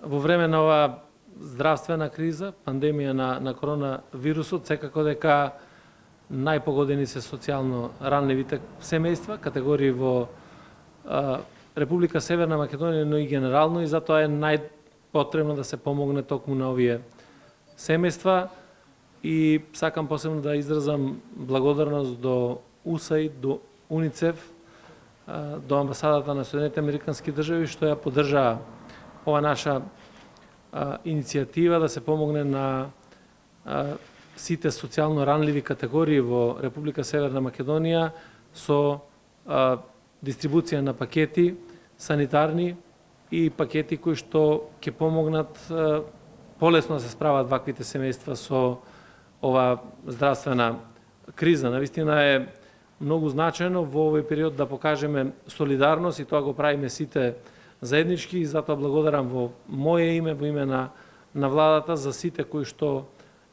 во време на оваа здравствена криза, пандемија на коронавирусот, секако дека најпогодени се социјално ранливите семејства, категории во Република Северна Македонија, но и генерално, и затоа е најпотребно да се помогне токму на овие семејства. И сакам посебно да изразам благодарност до УСАИД, до УНИЦЕФ, до амбасадата на Соединетите Американски држави, што ја поддржаа ова наша иницијатива да се помогне на сите социјално ранливи категории во Република Северна Македонија со дистрибуција на пакети санитарни и пакети кои што ќе помогнат полесно да се справат ваквите семејства со ова здравствена криза. Навистина е многу значајно во овој период да покажеме солидарност и тоа го правиме сите заеднички, и затоа благодарам во моје име, во име на владата за сите кои што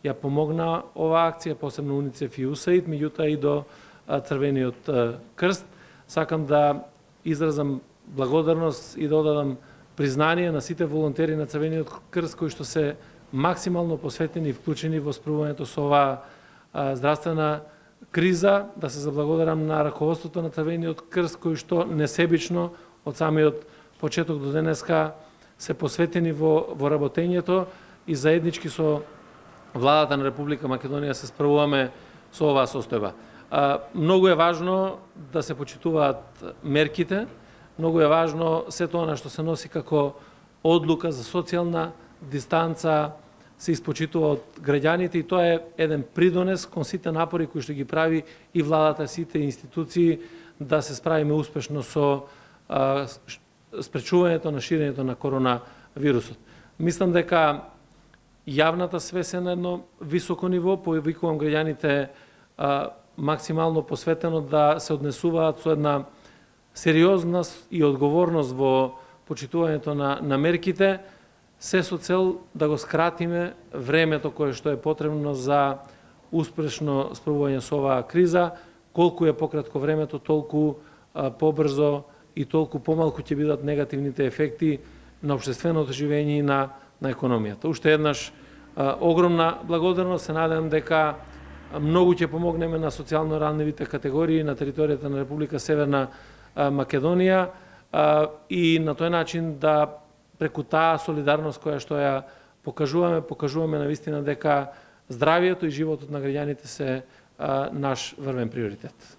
ја помогна оваа акција, посебно УНИЦЕФ и УСАИД, меѓутоа и до Црвениот крст. Сакам да изразам благодарност и да одадам признание на сите волонтери на Црвениот крст кои што се максимално посветени и вклучени во справувањето со оваа здравствена криза. Да се заблагодарам на раководството на Црвениот крст кои што несебично од самиот почеток до денеска се посветени во работењето и заеднички со владата на Република Македонија се справуваме со оваа состојба. Многу е важно да се почитуваат мерките, многу е важно сето она што се носи како одлука за социјална дистанца се испочитува од граѓаните, и тоа е еден придонес кон сите напори кои што ги прави и владата, сите институции да се справиме успешно со спречувањето на ширењето на коронавирусот. Мислам дека јавната свест е на едно високо ниво, повикувам граѓаните максимално посветено да се однесуваат со една сериозност и одговорност во почитувањето на мерките, се со цел да го скратиме времето кое што е потребно за успешно справување со оваа криза. Колку е пократко времето, толку побрзо и толку помалку ќе бидат негативните ефекти на општественото живење и на економијата. Уште еднаш огромна благодарност, се надевам дека многу ќе помогнеме на социјално ранливите категории на територијата на Република Северна Македонија и на тој начин да преку таа солидарност која што ја покажуваме навистина дека здравието и животот на граѓаните се наш врвен приоритет.